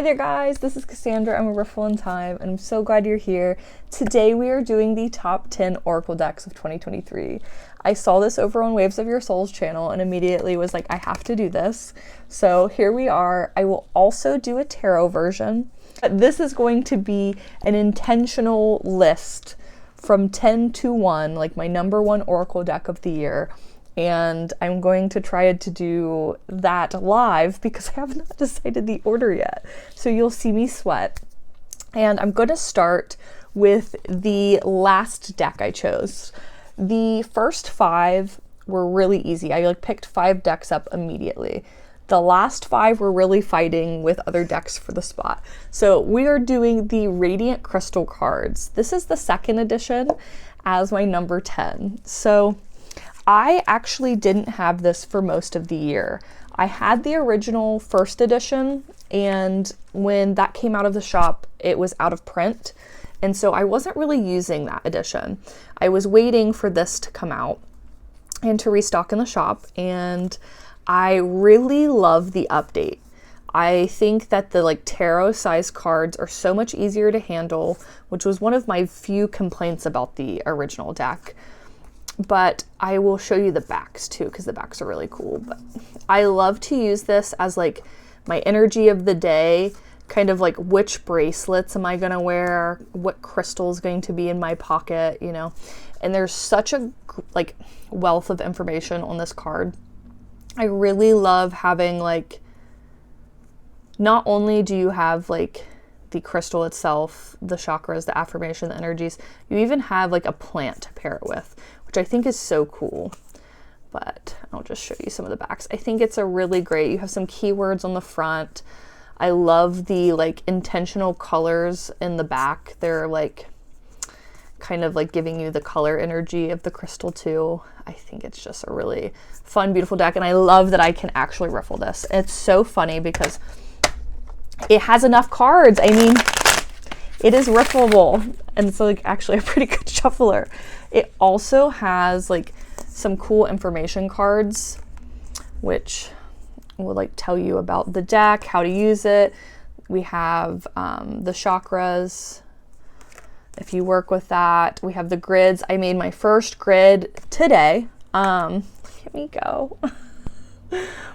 Hi there guys, this is Cassandra. I'm a Riffle in Time and I'm so glad you're here. Today we are doing the top 10 Oracle decks of 2023. I saw this over on Waves of Your Souls channel and immediately was like, I have to do this. So here we are. I will also do a tarot version. But this is going to be an intentional list from 10 to 1, like my number 1 Oracle deck of the year. And I'm going to try to do that live because I have not decided the order yet. So you'll see me sweat. And I'm going to start with the last deck I chose. The first 5 were really easy. I picked 5 decks up immediately. The last 5 were really fighting with other decks for the spot. So we are doing the Radiant Crystal cards. This is the 2nd edition as my number 10. So I actually didn't have this for most of the year. I had the original 1st edition, and when that came out of the shop, it was out of print. And so I wasn't really using that edition. I was waiting for this to come out and to restock in the shop, and I really love the update. I think that the tarot size cards are so much easier to handle, which was one of my few complaints about the original deck. But I will show you the backs too, because the backs are really cool. But I love to use this as my energy of the day, kind of which bracelets am I gonna wear, what crystal is going to be in my pocket, you know. And there's such a wealth of information on this card. I really love having not only do you have the crystal itself, the chakras, the affirmation, the energies, you even have a plant to pair it with, which I think is so cool. But I'll just show you some of the backs. I think it's a really great, you have some keywords on the front. I love the intentional colors in the back. They're kind of giving you the color energy of the crystal too. I think it's just a really fun, beautiful deck. And I love that I can actually riffle this. And it's so funny because it has enough cards. I mean, it is riffleable, and it's actually a pretty good shuffler. It also has some cool information cards, which will tell you about the deck, how to use it. We have the chakras, if you work with that. We have the grids. I made my first grid today. Look at me go.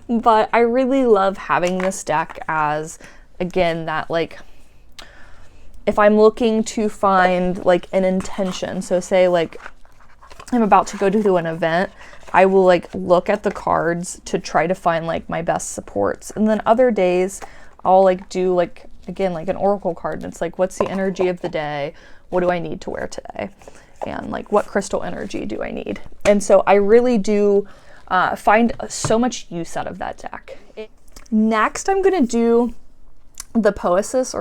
But I really love having this deck as, again, that if I'm looking to find an intention, so say I'm about to go to an event, I will look at the cards to try to find my best supports. And then other days I'll do again an oracle card, and it's what's the energy of the day? What do I need to wear today? And what crystal energy do I need? And so I really do find so much use out of that deck. Next, I'm gonna do the Poesis,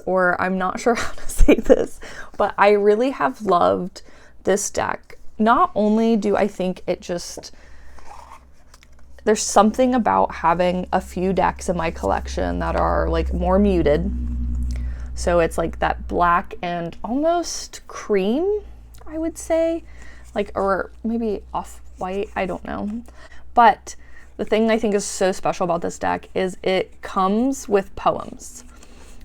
or I'm not sure how to say this, but I really have loved this deck. Not only do I think there's something about having a few decks in my collection that are more muted. So it's that black and almost cream, I would say, or maybe off-white, I don't know. But the thing I think is so special about this deck is it comes with poems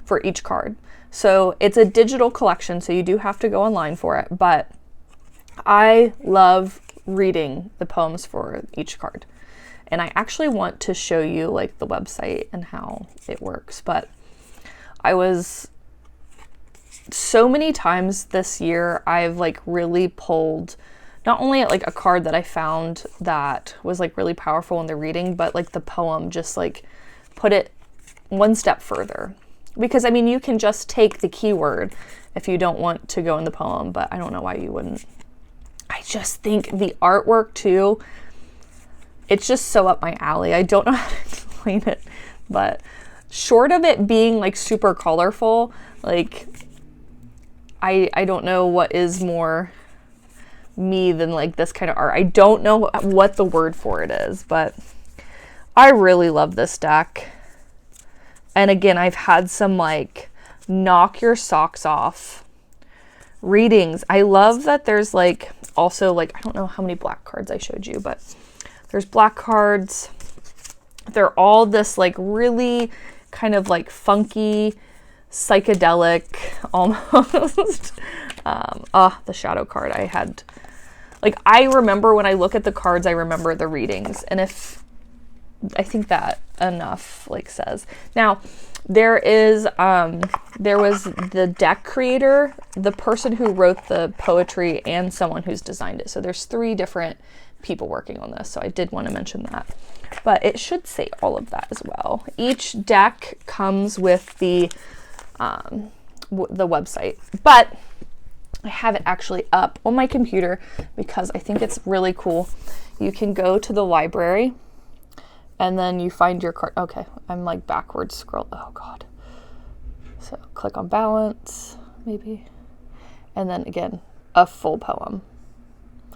for each card. So it's a digital collection, so you do have to go online for it, but I love reading the poems for each card. And I actually want to show you the website and how it works, but I was so many times this year, I've really pulled not only at a card that I found that was really powerful in the reading, but the poem just put it one step further. Because I mean, you can just take the keyword if you don't want to go in the poem, but I don't know why you wouldn't. I just think the artwork too, it's just so up my alley. I don't know how to explain it, but short of it being super colorful, I don't know what is more me than this kind of art. I don't know what the word for it is, but I really love this deck. And again, I've had some knock your socks off readings. I love that there's also I don't know how many black cards I showed you, but there's black cards. They're all this really kind of like funky, psychedelic almost. The shadow card I had. Like, I remember when I look at the cards, I remember the readings. And if, I think that enough, like, says. Now, there was the deck creator, the person who wrote the poetry, and someone who's designed it. So there's 3 different people working on this. So I did want to mention that. But it should say all of that as well. Each deck comes with the website. But I have it actually up on my computer because I think it's really cool. You can go to the library and then you find your card. Okay, I'm like backwards scroll. Oh God. So click on balance, maybe. And then again, a full poem.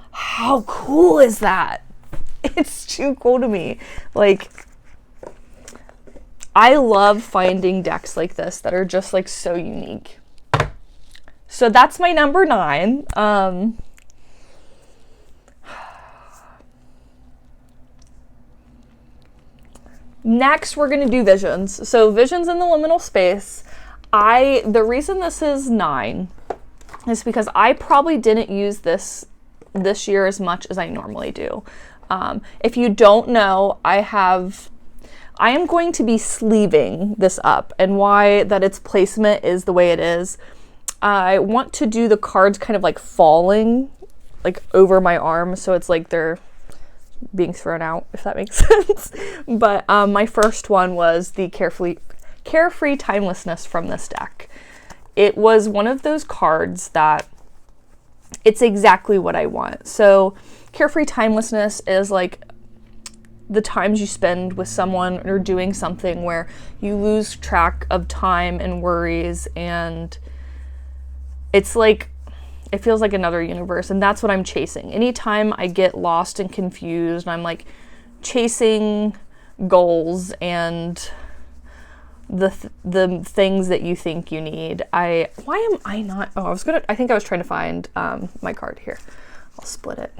How cool is that? It's too cool to me. Like, I love finding decks like this that are just like so unique. So that's my number 9. Next, we're going to do visions. So visions in the liminal space. The reason this is 9 is because I probably didn't use this year as much as I normally do. If you don't know, I am going to be sleeving this up, and why that its placement is the way it is. I want to do the cards kind of like falling like over my arm, so it's like they're being thrown out, if that makes sense. But my first one was the Carefree Timelessness from this deck. It was one of those cards that it's exactly what I want. So Carefree Timelessness is like the times you spend with someone or doing something where you lose track of time and worries, and it's like, it feels like another universe, and that's what I'm chasing. Anytime I get lost and confused, I'm like chasing goals and the things that you think you need. I think I was trying to find my card here. I'll split it.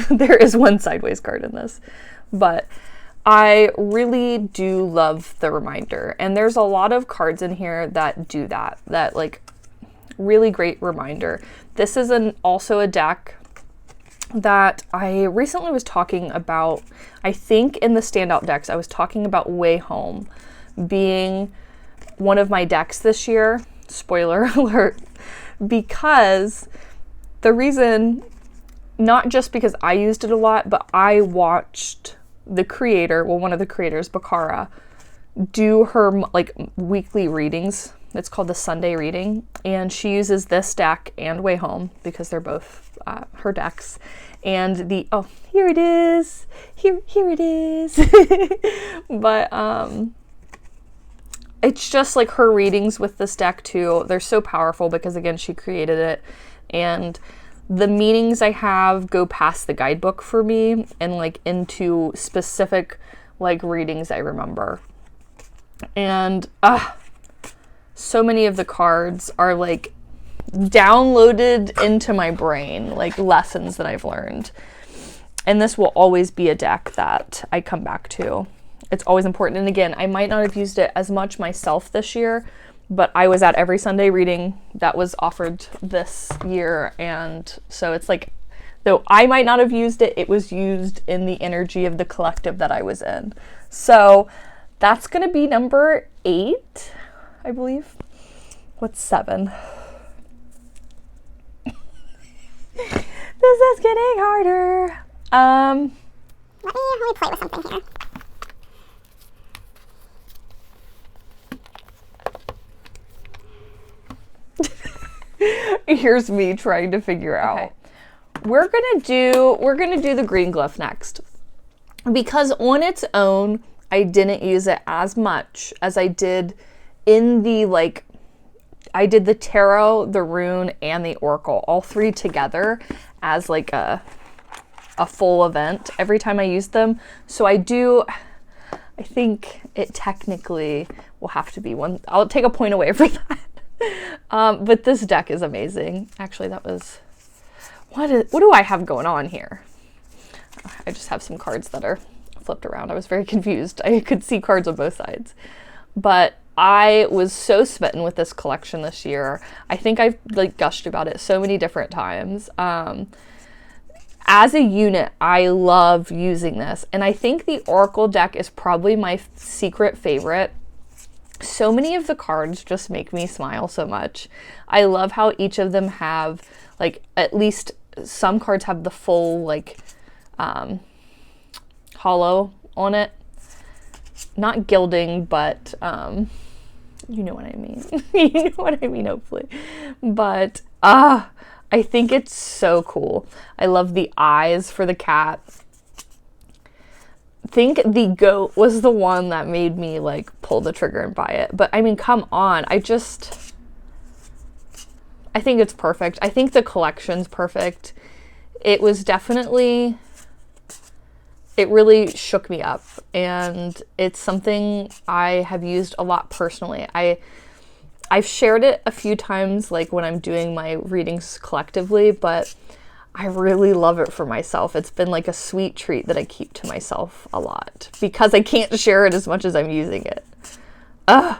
There is one sideways card in this, but I really do love the reminder, and there's a lot of cards in here that do that like really great reminder. This is also a deck that I recently was talking about. I think in the standout decks, I was talking about Way Home being one of my decks this year. Spoiler alert. Because the reason, not just because I used it a lot, but I watched the creator, one of the creators, Bakara, do her like weekly readings. It's called the Sunday reading, and she uses this deck and Way Home because they're both her decks. And here it is. Here it is. But it's just like her readings with this deck too. They're so powerful because again, she created it, and the meanings I have go past the guidebook for me and like into specific like readings I remember. And so many of the cards are like downloaded into my brain, like lessons that I've learned. And this will always be a deck that I come back to. It's always important. And again, I might not have used it as much myself this year, but I was at every Sunday reading that was offered this year. And so it's like, though I might not have used it, it was used in the energy of the collective that I was in. So that's going to be number 8. I believe. What's 7? This is getting harder. Let me play with something here. Here's me trying to figure out. Okay. We're gonna do the green glyph next, because on its own I didn't use it as much as I did in the I did the tarot, the rune, and the oracle, all 3 together as like a full event every time I used them. So I think it technically will have to be one. I'll take a point away for that. But this deck is amazing. Actually, that was, what do I have going on here? I just have some cards that are flipped around. I was very confused. I could see cards on both sides. but I was so smitten with this collection this year. I think I've like gushed about it so many different times. As a unit, I love using this, and I think the Oracle deck is probably my secret favorite. So many of the cards just make me smile so much. I love how each of them have, like, at least some cards have the full, like, hollow on it. Not gilding, but, you know what I mean. You know what I mean, hopefully. But, I think it's so cool. I love the eyes for the cat. I think the goat was the one that made me like pull the trigger and buy it. But I mean, come on. I think it's perfect. I think the collection's perfect. It was definitely, it really shook me up, and it's something I have used a lot personally. I've shared it a few times, like when I'm doing my readings collectively, but I really love it for myself. It's been like a sweet treat that I keep to myself a lot because I can't share it as much as I'm using it. I'm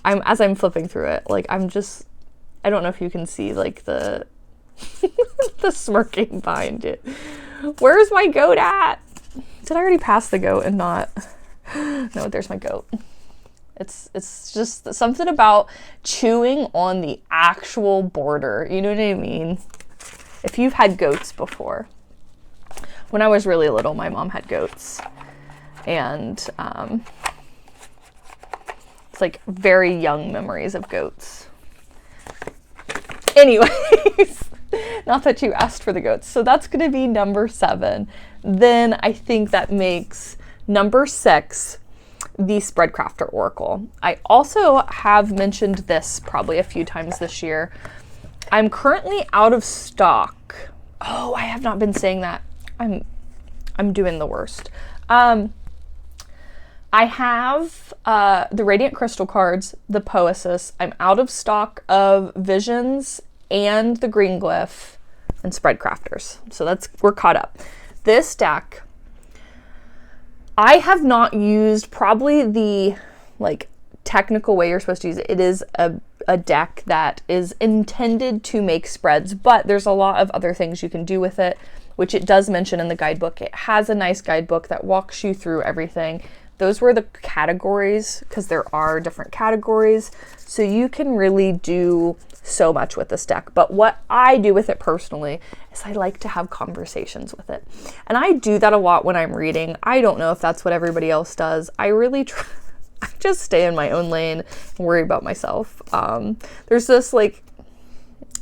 as I'm flipping through it, like I don't know if you can see like the the smirking behind it. Where's my goat at? Did I already pass the goat and not? No, there's my goat. It's just something about chewing on the actual border. You know what I mean? If you've had goats before. When I was really little, my mom had goats. And it's like very young memories of goats. Anyways, not that you asked for the goats. So that's going to be number 7. Then I think that makes number 6 the Spreadcrafter Oracle. I also have mentioned this probably a few times this year. I'm currently out of stock. Oh, I have not been saying that. I'm doing the worst. I have the Radiant Crystal cards, the Poesis. I'm out of stock of Visions and the Green Glyph and Spreadcrafters. So we're caught up. This deck, I have not used probably the like technical way you're supposed to use it. It is a deck that is intended to make spreads, but there's a lot of other things you can do with it, which it does mention in the guidebook. It has a nice guidebook that walks you through everything. Those were the categories, because there are different categories. So you can really do so much with this deck. But what I do with it personally is I like to have conversations with it. And I do that a lot when I'm reading. I don't know if that's what everybody else does. I really try. I just stay in my own lane and worry about myself. There's this like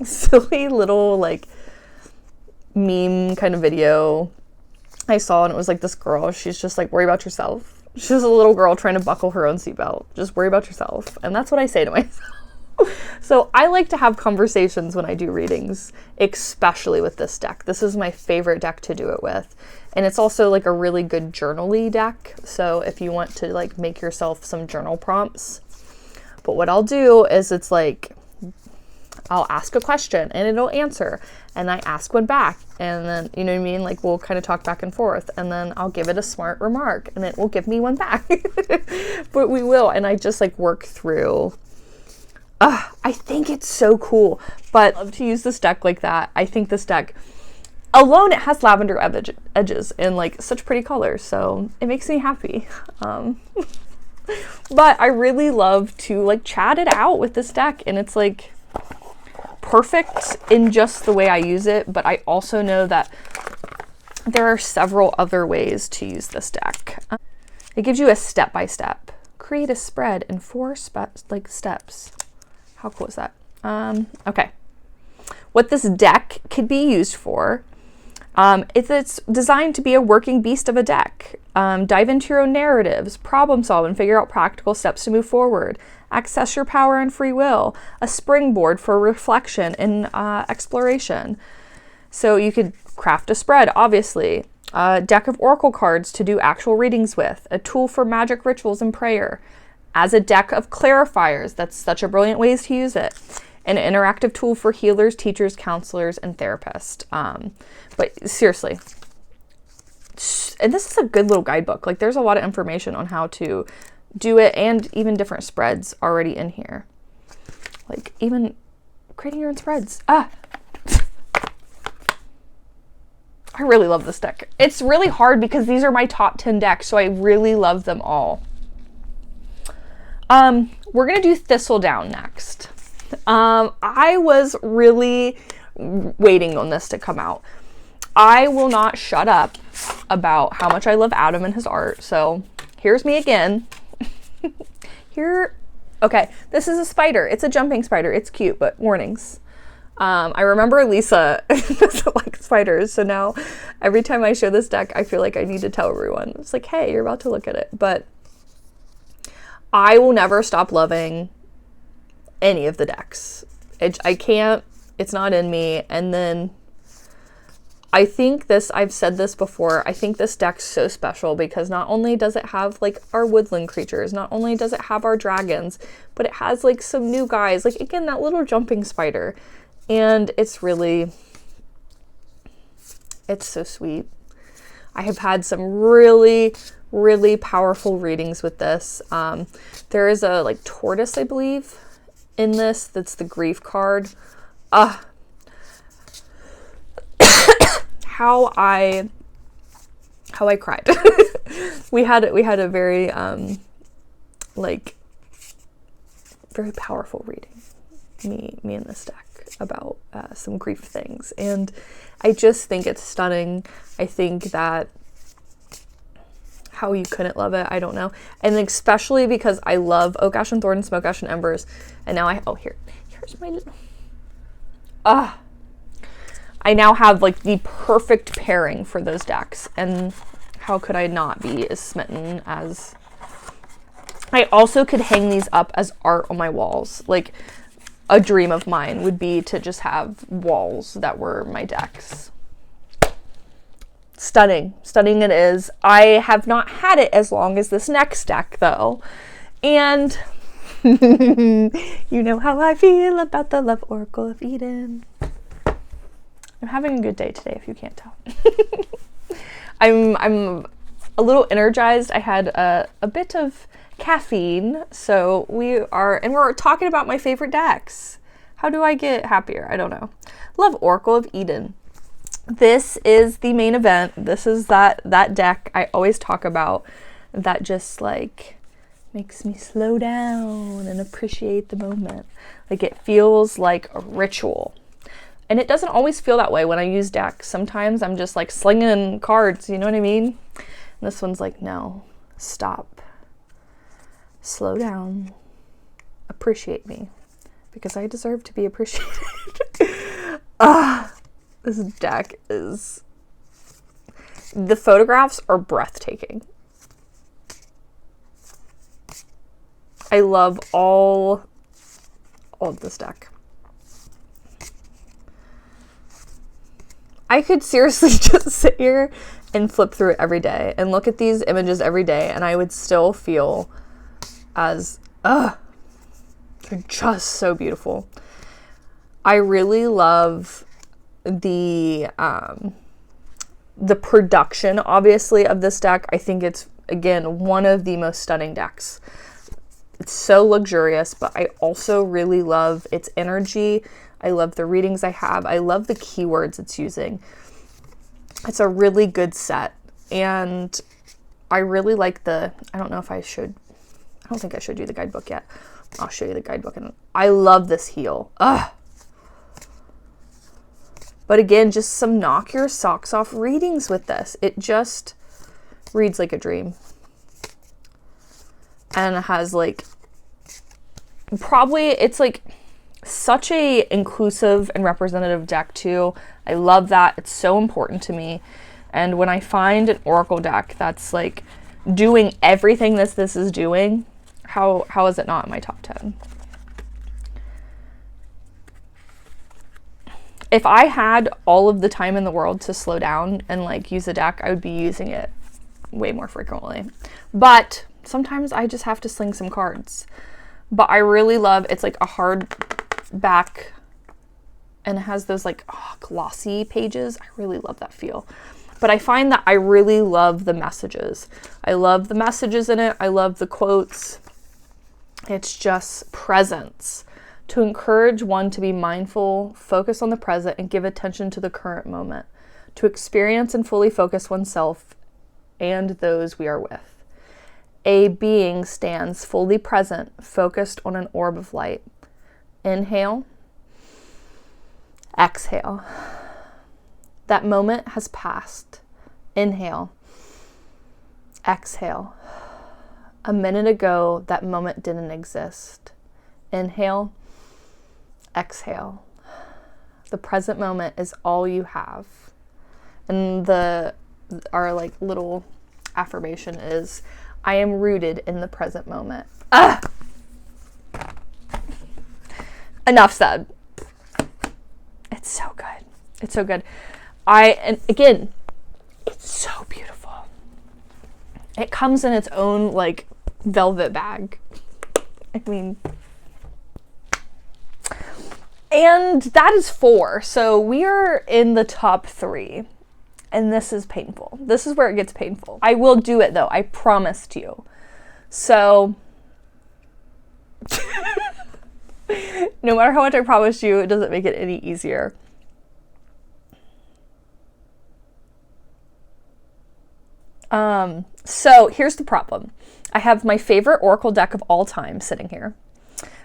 silly little like meme kind of video I saw, and it was like this girl, she's just like, worry about yourself. She's a little girl trying to buckle her own seatbelt. Just worry about yourself. And that's what I say to myself. So I like to have conversations when I do readings, especially with this deck. This is my favorite deck to do it with. And it's also like a really good journaly deck. So if you want to like make yourself some journal prompts. But what I'll do is it's like, I'll ask a question and it'll answer. And I ask one back. And then, you know what I mean? Like we'll kind of talk back and forth. And then I'll give it a smart remark and it will give me one back. But we will. And I just like work through. I think it's so cool. But I love to use this deck like that. I think this deck alone, it has lavender edges and like such pretty colors. So it makes me happy. But I really love to like chat it out with this deck. And it's like perfect in just the way I use it, but I also know that there are several other ways to use this deck. It gives you a step-by-step. Create a spread in 4 steps. How cool is that? Okay. What this deck could be used for, it's designed to be a working beast of a deck. Dive into your own narratives, problem solve, and figure out practical steps to move forward. Access your power and free will. A springboard for reflection and exploration. So you could craft a spread, obviously. A deck of oracle cards to do actual readings with. A tool for magic rituals and prayer. As a deck of clarifiers, that's such a brilliant ways to use it. An interactive tool for healers, teachers, counselors, and therapists. But seriously, and this is a good little guidebook. Like there's a lot of information on how to do it, and even different spreads already in here. Like even creating your own spreads. I really love this deck. It's really hard because these are my top 10 decks, so I really love them all. We're gonna do Thistledown next. I was really waiting on this to come out. I will not shut up about how much I love Adam and his art, so here's me again. Okay, this is a spider. It's a jumping spider. It's cute, but warnings. I remember Lisa doesn't like spiders, so now every time I show this deck, I feel like I need to tell everyone. It's like, hey, you're about to look at it. But I will never stop loving any of the decks. I can't, it's not in me. And then I think I've said this before, I think this deck's so special because not only does it have like our woodland creatures, not only does it have our dragons, but it has like some new guys, like again, that little jumping spider. And it's so sweet. I have had some really, really powerful readings with this. There is a like tortoise, I believe, in this. That's the grief card. How I cried. we had a very like very powerful reading, me and this deck, about some grief things, and I just think it's stunning. I think that how you couldn't love it, I don't know. And especially because I love Oak Ash and Thorn and Smoke Ash and Embers, and now here's my little I now have like the perfect pairing for those decks, and how could I not be as smitten as... I also could hang these up as art on my walls. Like, a dream of mine would be to just have walls that were my decks. Stunning. Stunning it is. I have not had it as long as this next deck, though. And you know how I feel about the Love Oracle of Eden. I'm having a good day today, if you can't tell. I'm a little energized. I had a bit of caffeine, so we're talking about my favorite decks. How do I get happier? I don't know. Love Oracle of Eden. This is the main event. This is that deck I always talk about that just like makes me slow down and appreciate the moment. Like, it feels like a ritual. And it doesn't always feel that way when I use decks. Sometimes I'm just like slinging cards, you know what I mean? And this one's like, no, stop. Slow down. Appreciate me. Because I deserve to be appreciated. This deck is... The photographs are breathtaking. I love all of this deck. I could seriously just sit here and flip through it every day and look at these images every day, and I would still feel as, they're just so beautiful. I really love the production, obviously, of this deck. I think it's, again, one of the most stunning decks. It's so luxurious, but I also really love its energy. I love the readings I have. I love the keywords it's using. It's a really good set. And I really like I don't know if I should, I don't think I showed you the guidebook yet. I'll show you the guidebook. And I love this heel. Ugh. But again, just some knock your socks off readings with this. It just reads like a dream. And it has like, it's like such a inclusive and representative deck too. I love that. It's so important to me. And when I find an Oracle deck that's like doing everything this is doing, how is it not in my top 10? If I had all of the time in the world to slow down and like use a deck, I would be using it way more frequently. But sometimes I just have to sling some cards. But I really love, it's like a hard back and it has those like glossy pages. I really love that feel. But I find that I really love the messages. I love the messages in it. I love the quotes. It's just presence. To encourage one to be mindful, focus on the present, and give attention to the current moment. To experience and fully focus oneself and those we are with. A being stands fully present, focused on an orb of light. Inhale. Exhale. That moment has passed. Inhale. Exhale. A minute ago, that moment didn't exist. Inhale. Exhale. The present moment is all you have. And our like little affirmation is, I am rooted in the present moment. Ah! Enough said. It's so good. It's so good. And again, it's so beautiful. It comes in its own like velvet bag. I mean, and that is 4. So we are in the top 3. And this is painful. This is where it gets painful. I will do it though. I promised you. So no matter how much I promised you, it doesn't make it any easier. So here's the problem. I have my favorite Oracle deck of all time sitting here.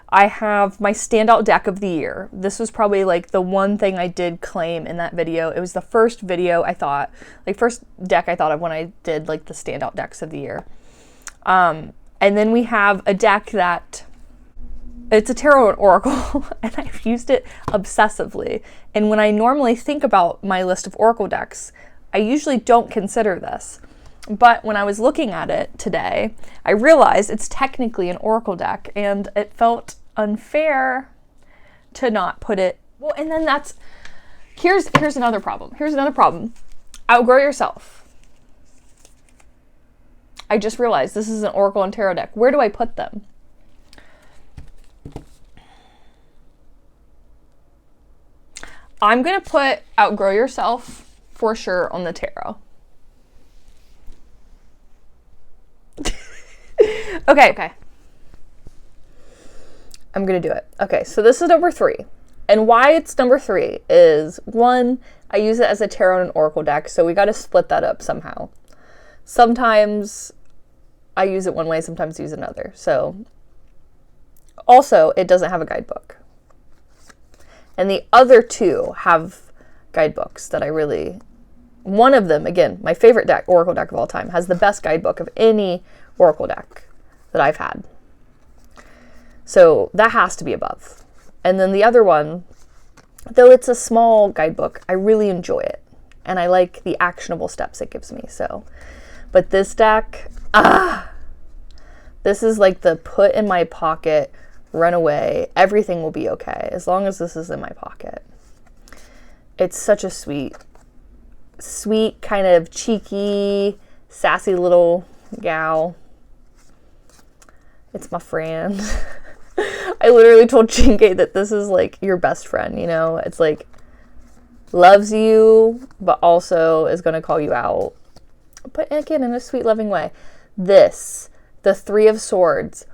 I have my standout deck of the year. This was probably like the one thing I did claim in that video. It was the first video I thought, like first deck I thought of when I did like the standout decks of the year. And then we have a deck that it's a tarot and oracle, and I've used it obsessively. And when I normally think about my list of oracle decks, I usually don't consider this. But when I was looking at it today, I realized it's technically an oracle deck, and it felt unfair to not put it. Well, and then here's another problem. Here's another problem. Outgrow yourself. I just realized this is an oracle and tarot deck. Where do I put them? I'm going to put Outgrow Yourself for sure on the tarot. Okay. I'm going to do it. Okay, so this is number 3. And why it's number 3 is, 1, I use it as a tarot and oracle deck, so we got to split that up somehow. Sometimes I use it one way, sometimes I use another. So also, it doesn't have a guidebook. And the other 2 have guidebooks that I really... One of them, again, my favorite deck, oracle deck of all time, has the best guidebook of any oracle deck that I've had. So that has to be above. And then the other one, though it's a small guidebook, I really enjoy it. And I like the actionable steps it gives me. So, but this deck, this is like the put in my pocket, run away, everything will be okay as long as this is in my pocket. It's such a sweet kind of cheeky, sassy little gal. It's my friend. I literally told Chinke that this is like your best friend, you know? It's like loves you, but also is going to call you out. But again, in a sweet, loving way. This, the 3 of Swords.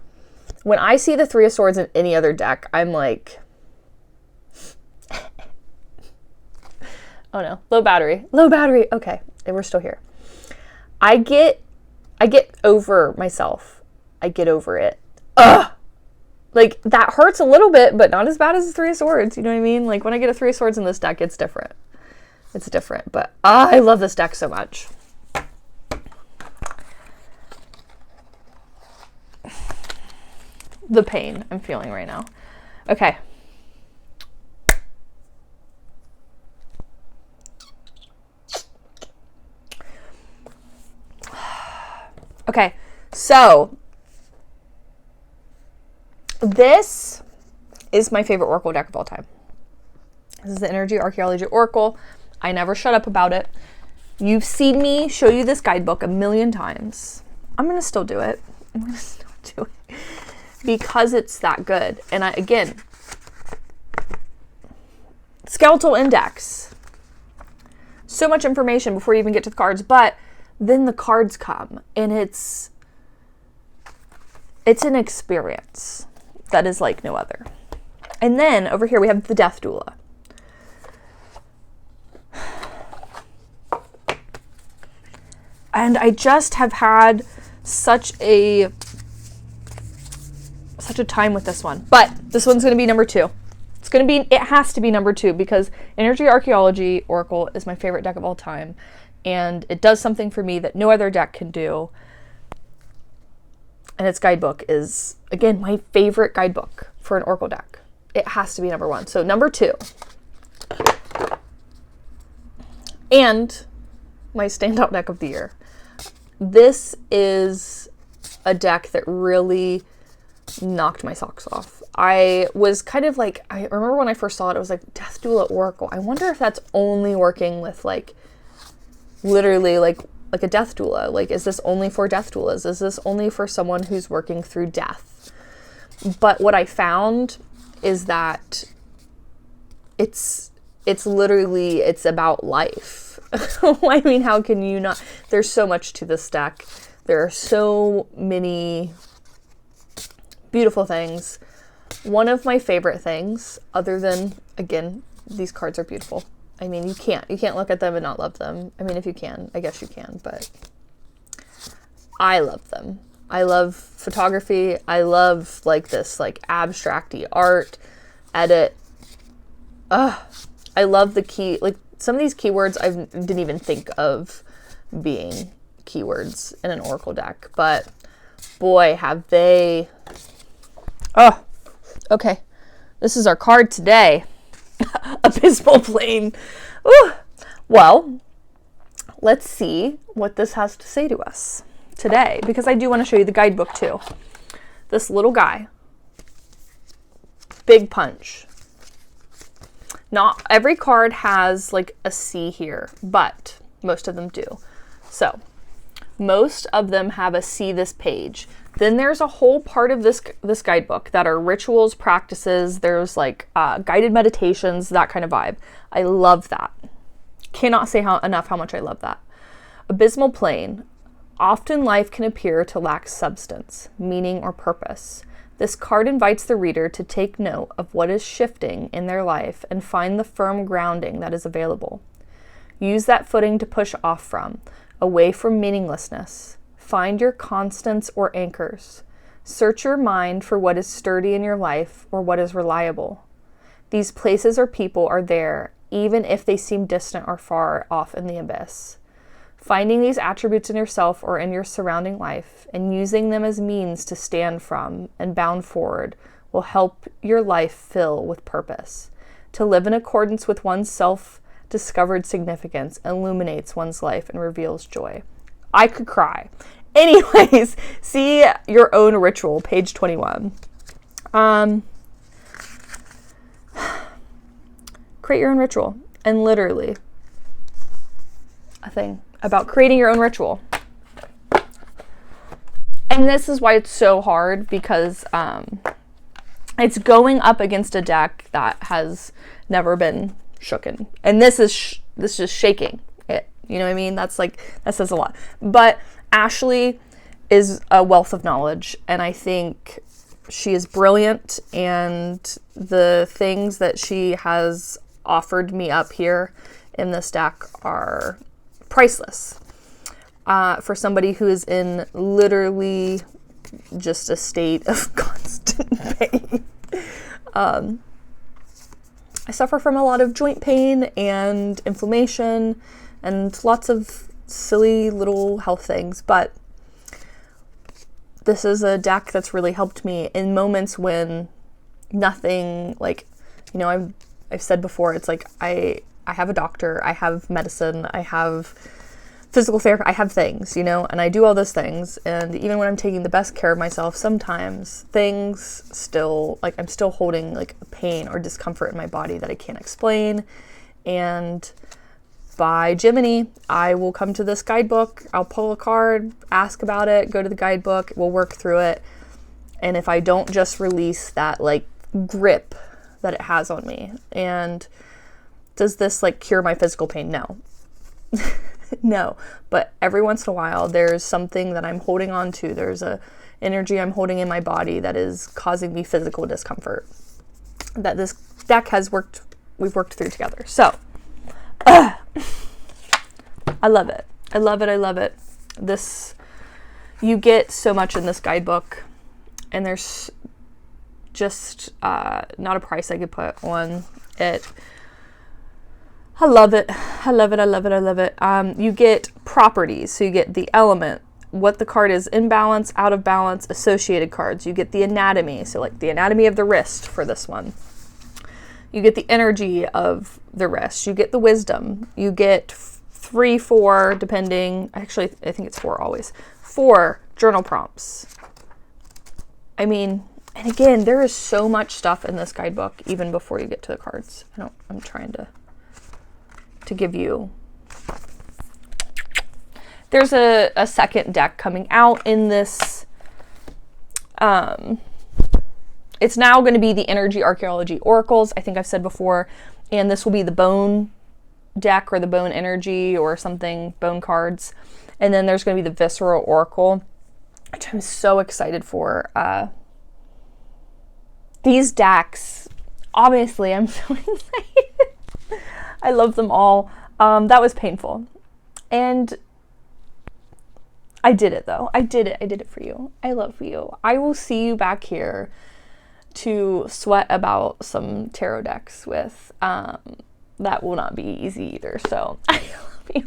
When I see the 3 of Swords in any other deck, I'm like, oh no, low battery. Okay, we're still here. I get over myself. I get over it. Ugh! Like, that hurts a little bit, but not as bad as the 3 of Swords. You know what I mean? Like, when I get a 3 of Swords in this deck, it's different. It's different, but I love this deck so much. The pain I'm feeling right now. Okay. Okay, so this is my favorite oracle deck of all time. This is the Energy Archaeology Oracle. I never shut up about it. You've seen me show you this guidebook a million times. I'm going to still do it. Because it's that good. And again, Skeletal Index. so much information before you even get to the cards, but then the cards come, and it's an experience that is like no other. And then over here we have the Death Doula. And I just have had such a time with this one. But this one's going to be number 2. It has to be number 2, because Energy Archaeology Oracle is my favorite deck of all time. And it does something for me that no other deck can do. And its guidebook is, again, my favorite guidebook for an Oracle deck. It has to be number 1. So number 2. And my standout deck of the year. This is a deck that really knocked my socks off. I was kind of like, I remember when I first saw it, it was like Death Doula Oracle. I wonder if that's only working with like, literally like a death doula. Like, is this only for death doulas? Is this only for someone who's working through death? But what I found is that it's literally, it's about life. I mean, how can you not? There's so much to this deck. There are so many beautiful things. One of my favorite things, other than, again, these cards are beautiful. I mean, you can't look at them and not love them. I mean, if you can, I guess you can, but I love them. I love photography. I love like this like abstract-y art, edit. I love the key, like some of these keywords I didn't even think of being keywords in an Oracle deck, but boy, have they. Oh, okay. This is our card today. Abysmal Plane. Ooh. Well, let's see what this has to say to us today, because I do want to show you the guidebook too. This little guy. Big punch. Not every card has like a C here, but most of them do. So, most of them have a see this page. Then there's a whole part of this guidebook that are rituals, practices. There's like guided meditations, that kind of vibe. I love that. Cannot say enough how much I love that. Abysmal Plane. Often life can appear to lack substance, meaning, or purpose. This card invites the reader to take note of what is shifting in their life and find the firm grounding that is available. Use that footing to push off from, away from meaninglessness. Find your constants or anchors. Search your mind for what is sturdy in your life or what is reliable. These places or people are there, even if they seem distant or far off in the abyss. Finding these attributes in yourself or in your surrounding life and using them as means to stand from and bound forward will help your life fill with purpose. To live in accordance with one's self-discovered significance illuminates one's life and reveals joy. I could cry. Anyways, see your own ritual, page 21. Create your own ritual. And literally, a thing about creating your own ritual. And this is why it's so hard, because it's going up against a deck that has never been shooken. And this is just shaking it. You know what I mean? That says a lot. But Ashley is a wealth of knowledge, and I think she is brilliant, and the things that she has offered me up here in this deck are priceless. For somebody who is in literally just a state of constant pain. I suffer from a lot of joint pain and inflammation and lots of silly little health things, but this is a deck that's really helped me in moments when nothing, like, you know, I've said before, it's like I have a doctor, I have medicine, I have physical therapy, I have things, you know, and I do all those things, and even when I'm taking the best care of myself, sometimes things still, like, I'm still holding like pain or discomfort in my body that I can't explain. And by Jiminy, I will come to this guidebook, I'll pull a card, ask about it, go to the guidebook, we'll work through it. And if I don't just release that like grip that it has on me, and does this like cure my physical pain? No. No, but every once in a while there's something that I'm holding on to. There's a energy I'm holding in my body that is causing me physical discomfort that this deck we've worked through together. So I love it. I love it. I love it. You get so much in this guidebook, and there's just not a price I could put on it. I love it. I love it. I love it. I love it. You get properties. So you get the element, what the card is in balance, out of balance, associated cards. You get the anatomy. So like the anatomy of the wrist for this one. You get the energy of the wrist. You get the wisdom. You get 3, 4, depending. Actually, I think it's 4 always. 4 journal prompts. I mean, and again, there is so much stuff in this guidebook even before you get to the cards. I'm trying to give you. There's a second deck coming out in this. It's now going to be the Energy Archaeology Oracles. I think I've said before, and this will be the Bone deck or the Bone Energy or something, Bone cards. And then there's going to be the Visceral Oracle, which I'm so excited for. These decks, obviously, I'm so excited. I love them all. That was painful. And I did it though. I did it. I did it for you. I love you. I will see you back here to sweat about some tarot decks with. That will not be easy either. So I love you.